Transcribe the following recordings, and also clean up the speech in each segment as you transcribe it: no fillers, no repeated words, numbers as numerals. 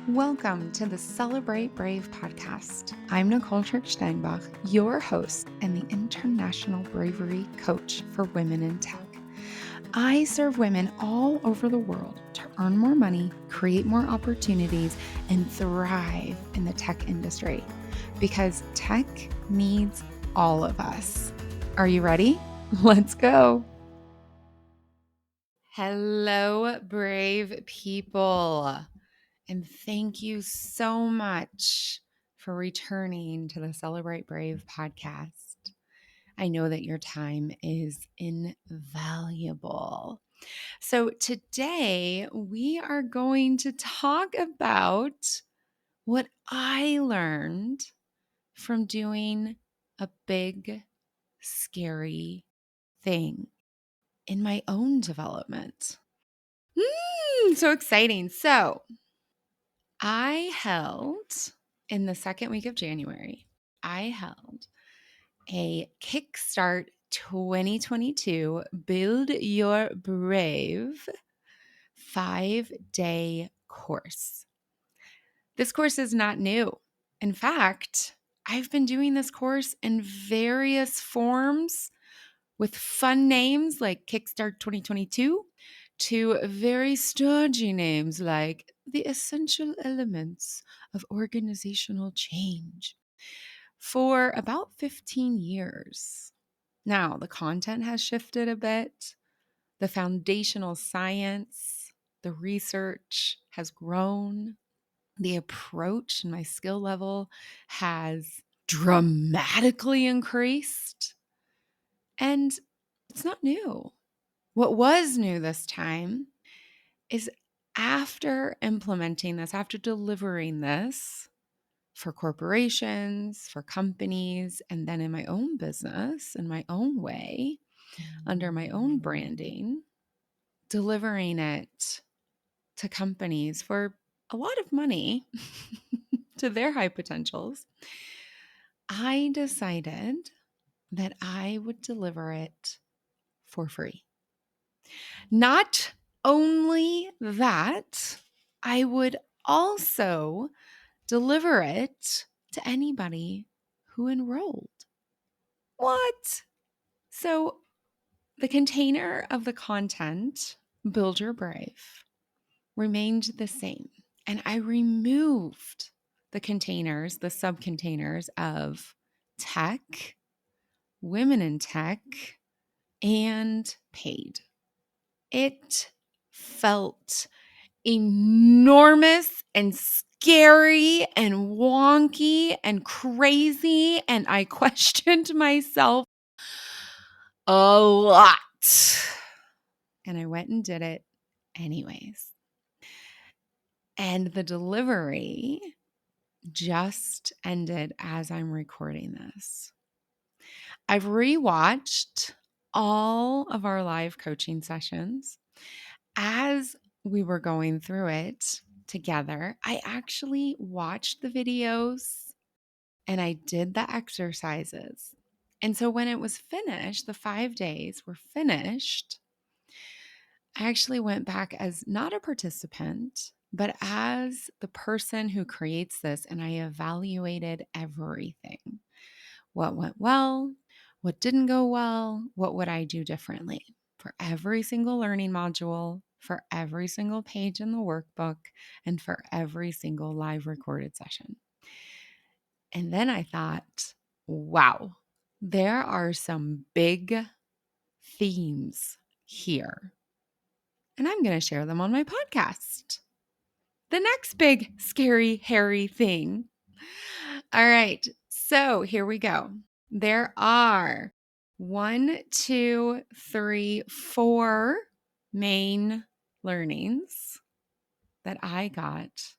Welcome to the Celebrate Brave podcast. I'm Nicole Steinbach, your host and the International Bravery Coach for Women in Tech. I serve women all over the world to earn more money, create more opportunities, and thrive in the tech industry because tech needs all of us. Are you ready? Let's go. Hello, brave people. And thank you so much for returning to the Celebrate Brave podcast. I know that your time is invaluable. So today we are going to talk about what I learned from doing a big, scary thing in my own development. So exciting. So I held in the second week of January, I held a Kickstart 2022 Build Your Brave 5-day course. This course is not new. In fact, I've been doing this course in various forms with fun names like Kickstart 2022 to very stodgy names like the essential elements of organizational change for about 15 years. Now, the content has shifted a bit. The foundational science, the research has grown. The approach and my skill level has dramatically increased. And it's not new. What was new this time is after implementing this, after delivering this for corporations, for companies, and then in my own business, in my own way, under my own branding, delivering it to companies for a lot of money to their high potentials, I decided that I would deliver it for free. Not only that, I would also deliver it to anybody who enrolled. What? So the container of the content, Build Your Brave, remained the same. And I removed the containers, the subcontainers of tech, women in tech, and paid. It felt enormous and scary and wonky and crazy. And I questioned myself a lot. And I went and did it anyways. And the delivery just ended as I'm recording this. I've rewatched all of our live coaching sessions. As we were going through it together, I actually watched the videos and I did the exercises. And so when it was finished, the 5 days were finished, I actually went back as not a participant, but as the person who creates this, and I evaluated everything. What went well? What didn't go well? What would I do differently for every single learning module, for every single page in the workbook, and for every single live recorded session? And then I thought, wow, there are some big themes here. And I'm going to share them on my podcast. The next big, scary, hairy thing. All right, so here we go. There are 1, 2, 3, 4 main learnings that I got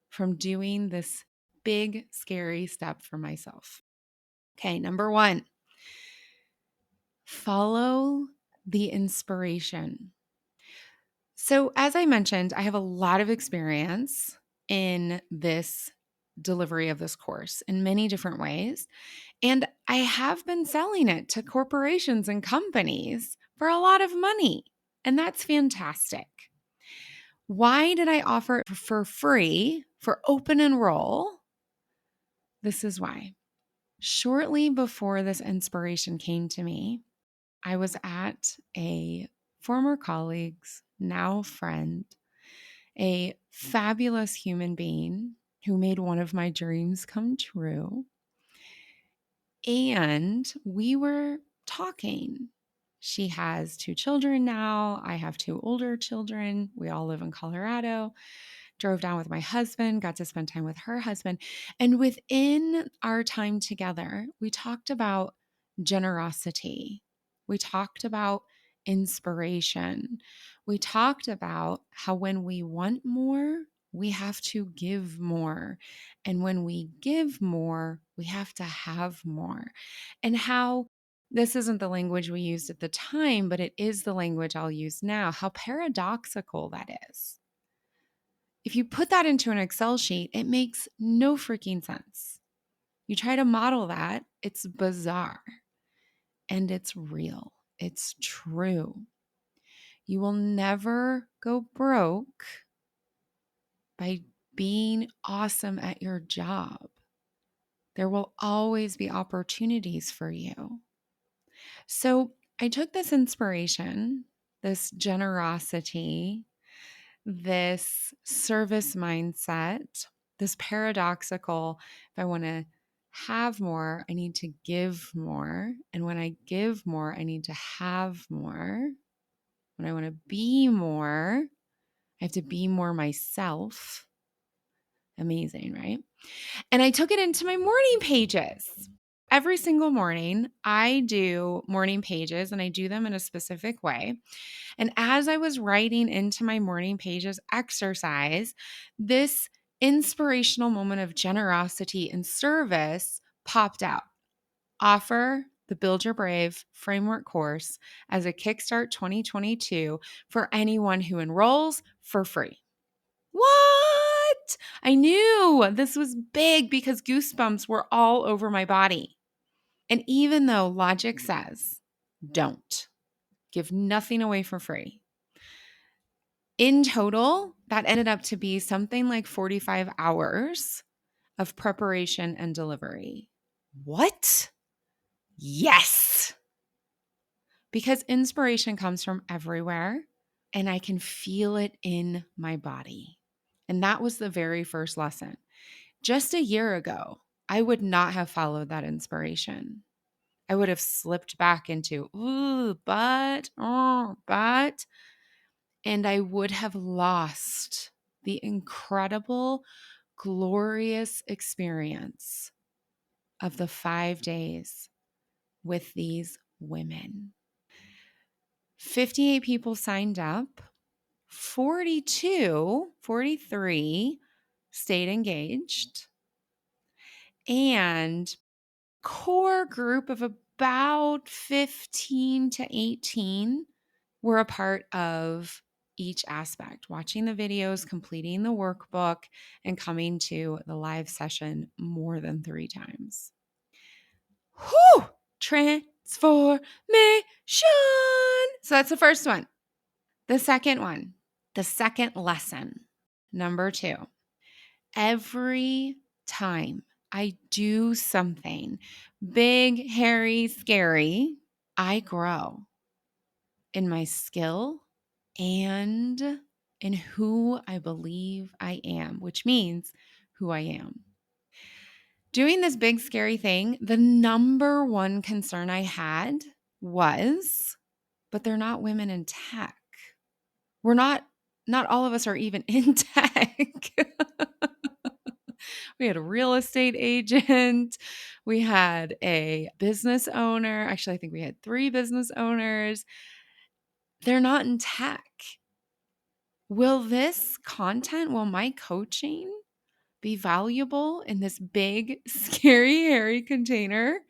from doing this big, scary step for myself. Okay, number 1, follow the inspiration. So, as I mentioned, I have a lot of experience in this delivery of this course in many different ways. And I have been selling it to corporations and companies for a lot of money. And that's fantastic. Why did I offer it for free for open enroll? This is why. Shortly before this inspiration came to me, I was at a former colleague's, now friend, a fabulous human being who made one of my dreams come true. And we were talking. She has 2 children now. I have 2 older children. We all live in Colorado. Drove down with my husband, got to spend time with her husband. And within our time together, we talked about generosity. We talked about inspiration. We talked about how when we want more, we have to give more. And when we give more, we have to have more. And how this isn't the language we used at the time, but it is the language I'll use now, how paradoxical that is. If you put that into an Excel sheet, it makes no freaking sense. You try to model that, it's bizarre and it's real. It's true. You will never go broke by being awesome at your job. There will always be opportunities for you. So I took this inspiration, this generosity, this service mindset, this paradoxical, if I want to have more, I need to give more. And when I give more, I need to have more. When I want to be more, I have to be more myself. Amazing, right? And I took it into my morning pages. Every single morning, I do morning pages and I do them in a specific way. And as I was writing into my morning pages exercise, this inspirational moment of generosity and service popped out. Offer the Build Your Brave framework course as a Kickstart 2022 for anyone who enrolls for free. What? I knew this was big because goosebumps were all over my body. And even though logic says, don't give nothing away for free, in total, that ended up to be something like 45 hours of preparation and delivery. What? Yes. Because inspiration comes from everywhere and I can feel it in my body. And that was the very first lesson. Just a year ago, I would not have followed that inspiration. I would have slipped back into, but, and I would have lost the incredible, glorious experience of the 5 days with these women. 58 people signed up, 43 stayed engaged, and core group of about 15 to 18 were a part of each aspect, watching the videos, completing the workbook, and coming to the live session more than 3 times. Whew! Transformation. So that's the first one. The second one, the second lesson, number 2. Every time I do something big, hairy, scary, I grow in my skill and in who I believe I am, which means who I am. Doing this big, scary thing, the number one concern I had was, but they're not women in tech. Not all of us are even in tech. We had a real estate agent. We had a business owner. Actually, I think we had 3 business owners. They're not in tech. Will this content, will my coaching be valuable in this big, scary, hairy container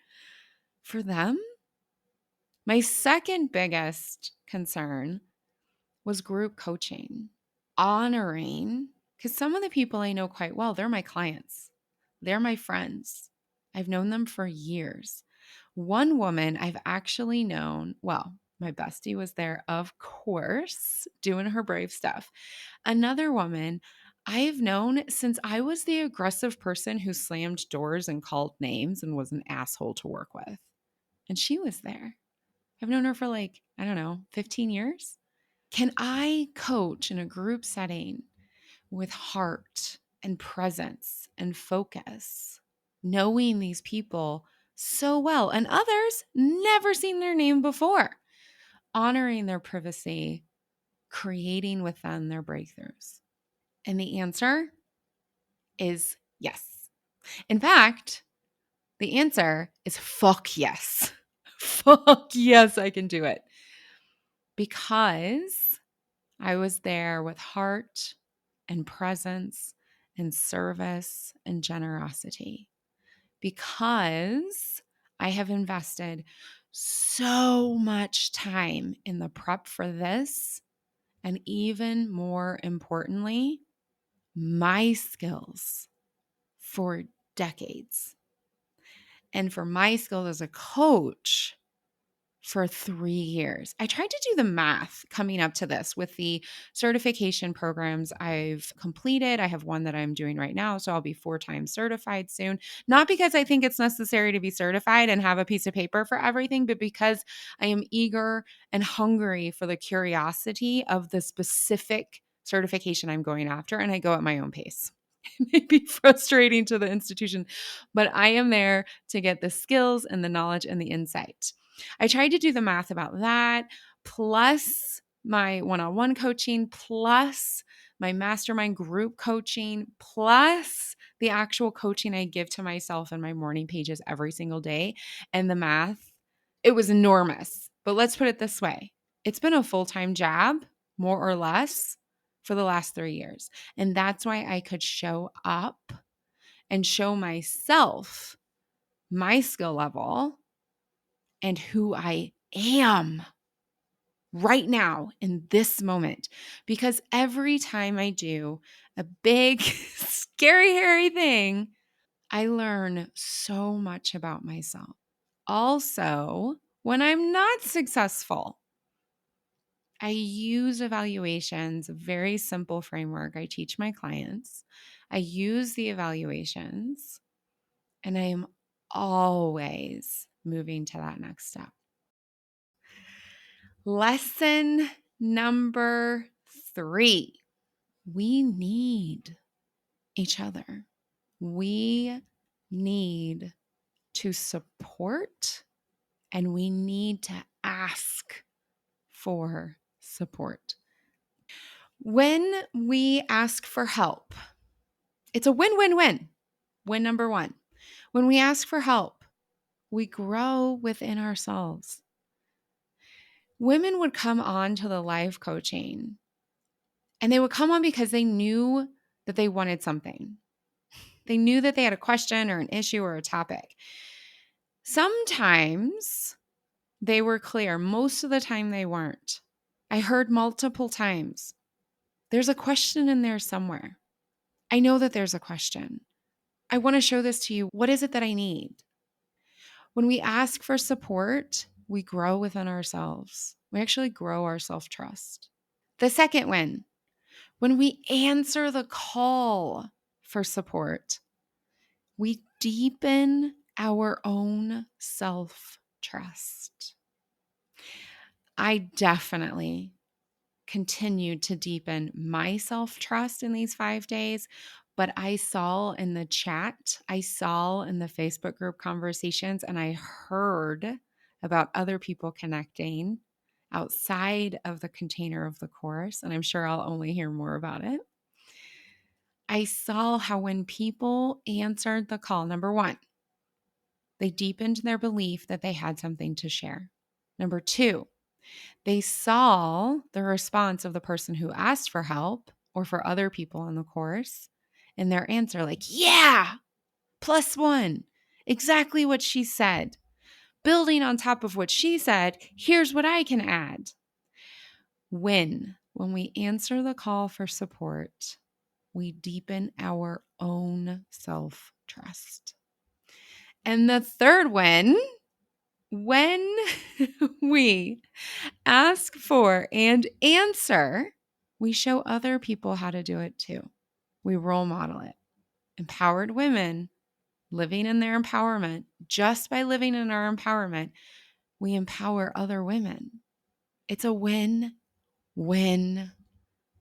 for them? My second biggest concern was group coaching, honoring, because some of the people I know quite well, they're my clients. They're my friends. I've known them for years. One woman I've actually known, well, My bestie was there, of course, doing her brave stuff. Another woman I've known since I was the aggressive person who slammed doors and called names and was an asshole to work with. And she was there. I've known her for like, I don't know, 15 years. Can I coach in a group setting with heart and presence and focus, knowing these people so well, and others never seen their name before, honoring their privacy, creating with them their breakthroughs? And the answer is yes. In fact, the answer is fuck yes. Fuck yes, I can do it. Because I was there with heart and presence and service and generosity. Because I have invested so much time in the prep for this. And even more importantly, my skills for decades. And for my skills as a coach for 3 years. I tried to do the math coming up to this with the certification programs I've completed. I have one that I'm doing right now, so I'll be 4 times certified soon. Not because I think it's necessary to be certified and have a piece of paper for everything, but because I am eager and hungry for the curiosity of the specific certification I'm going after, and I go at my own pace. It may be frustrating to the institution, but I am there to get the skills and the knowledge and the insight. I tried to do the math about that, plus my one-on-one coaching, plus my mastermind group coaching, plus the actual coaching I give to myself in my morning pages every single day. And the math, it was enormous. But let's put it this way. It's been a full-time job, more or less, for the last 3 years. And that's why I could show up and show myself my skill level and who I am right now in this moment. Because every time I do a big, scary, hairy thing, I learn so much about myself. Also, when I'm not successful, I use evaluations, a very simple framework I teach my clients. I use the evaluations, and I am always moving to that next step. Lesson number 3, we need each other. We need to support, and we need to ask for support. When we ask for help, it's a win-win-win. Win number 1. When we ask for help, we grow within ourselves. Women would come on to the life coaching, and they would come on because they knew that they wanted something. They knew that they had a question or an issue or a topic. Sometimes they were clear. Most of the time they weren't. I heard multiple times, there's a question in there somewhere. I know that there's a question. I want to show this to you. What is it that I need? When we ask for support, we grow within ourselves. We actually grow our self-trust. The second win, when we answer the call for support, we deepen our own self-trust. I definitely continued to deepen my self-trust in these 5 days, but I saw in the chat, I saw in the Facebook group conversations, and I heard about other people connecting outside of the container of the course, and I'm sure I'll only hear more about it. I saw how when people answered the call, number 1, they deepened their belief that they had something to share. Number 2, they saw the response of the person who asked for help or for other people in the course and their answer, like, yeah, +1, exactly what she said. Building on top of what she said, here's what I can add. When we answer the call for support, we deepen our own self-trust. And the third win when we ask for and answer, we show other people how to do it too. We role model it. Empowered women living in their empowerment, just by living in our empowerment, we empower other women. It's a win, win,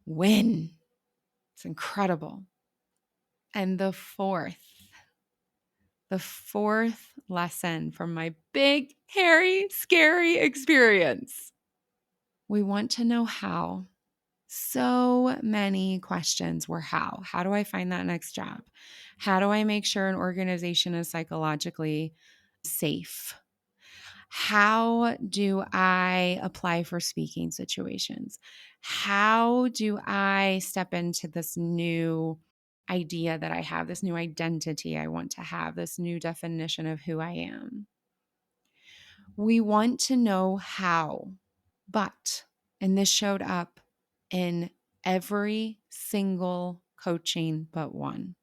win. It's incredible. And the fourth lesson from my big, hairy, scary experience. We want to know how. So many questions were how. How do I find that next job? How do I make sure an organization is psychologically safe? How do I apply for speaking situations? How do I step into this new idea that I have, this new identity I want to have, this new definition of who I am? We want to know how, and this showed up in every single coaching but one.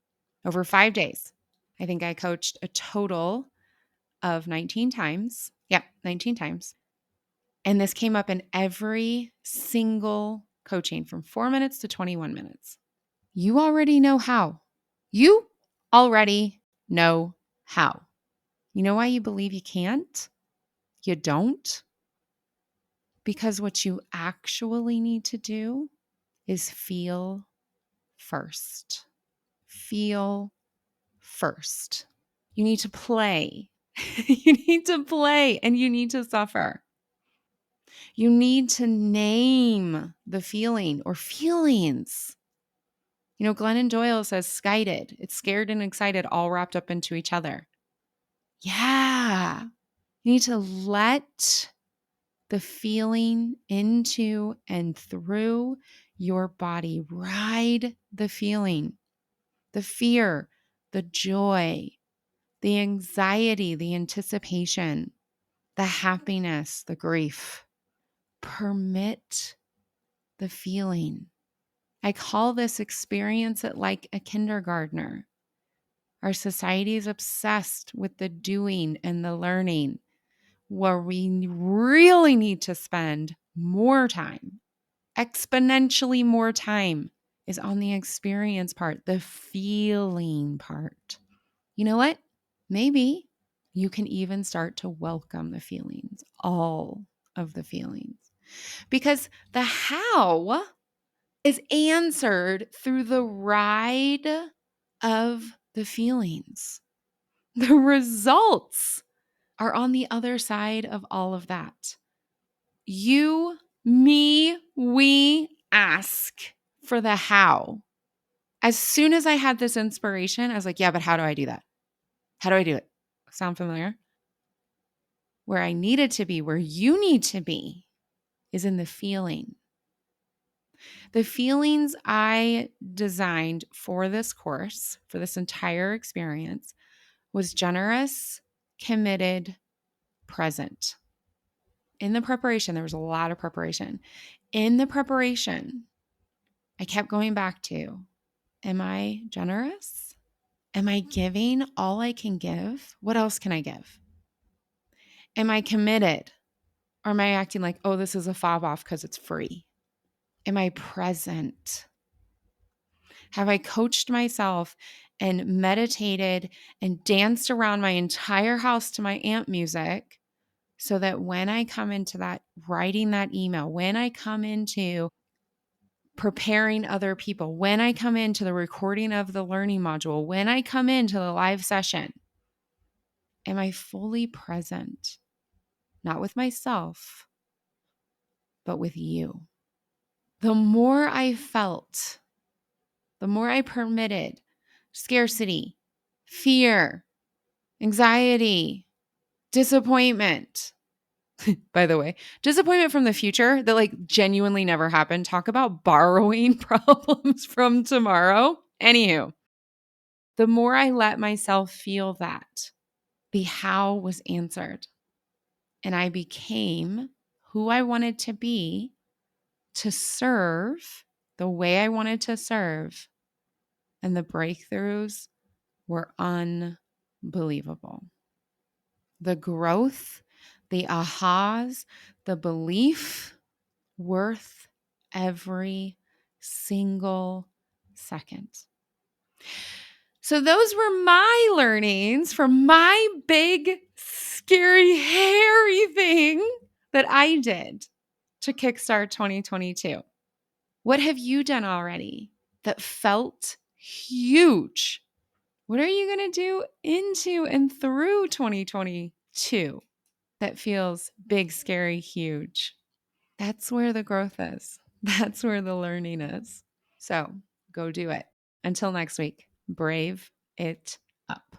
Over 5 days, I think I coached a total of 19 times. Yep, 19 times. And this came up in every single coaching from 4 minutes to 21 minutes. You already know how. You already know how. You know why you believe you can't? You don't. Because what you actually need to do is feel first. Feel first. You need to play. You need to play and you need to suffer. You need to name the feeling or feelings. You know, Glennon Doyle says skited. It's scared and excited all wrapped up into each other. Yeah. You need to let the feeling into and through your body. Ride the feeling, the fear, the joy, the anxiety, the anticipation, the happiness, the grief. Permit the feeling. I call this experience it like a kindergartner. Our society is obsessed with the doing and the learning, where we really need to spend more time, exponentially more time, is on the experience part, the feeling part. You know what? Maybe you can even start to welcome the feelings, all of the feelings. Because the how is answered through the ride of the feelings. The results are on the other side of all of that. You, me, we ask for the how. As soon as I had this inspiration, I was like, yeah, but how do I do that? How do I do it? Sound familiar? Where I needed to be, where you need to be, is in the feeling. The feelings I designed for this course, for this entire experience, was generous, committed, present. In the preparation, there was a lot of preparation. In the preparation, I kept going back to, am I generous? Am I giving all I can give? What else can I give? Am I committed? Or am I acting like, oh, this is a fob off because it's free? Am I present? Have I coached myself and meditated and danced around my entire house to my amp music so that when I come into that, writing that email, when I come into preparing other people, when I come into the recording of the learning module, when I come into the live session, am I fully present? Not with myself, but with you. The more I felt, the more I permitted scarcity, fear, anxiety, disappointment. By the way, disappointment from the future that like genuinely never happened. Talk about borrowing problems from tomorrow. Anywho, the more I let myself feel that, the how was answered. And I became who I wanted to be to serve the way I wanted to serve. And the breakthroughs were unbelievable. The growth, the ahas, the belief worth every single second. So those were my learnings from my big, scary, hairy thing that I did to kickstart 2022. What have you done already that felt huge? What are you going to do into and through 2022 that feels big, scary, huge? That's where the growth is. That's where the learning is. So go do it. Until next week, brave it up.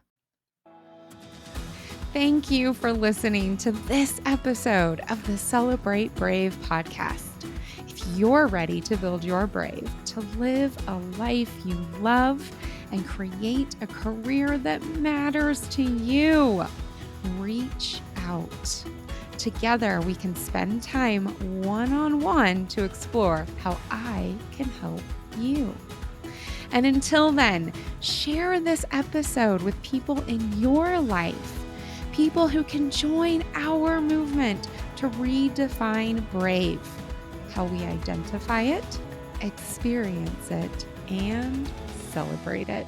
Thank you for listening to this episode of the Celebrate Brave podcast. If you're ready to build your brave, to live a life you love, and create a career that matters to you, reach out. Together, we can spend time one-on-one to explore how I can help you. And until then, share this episode with people in your life, people who can join our movement to redefine brave, how we identify it, experience it, and celebrate it.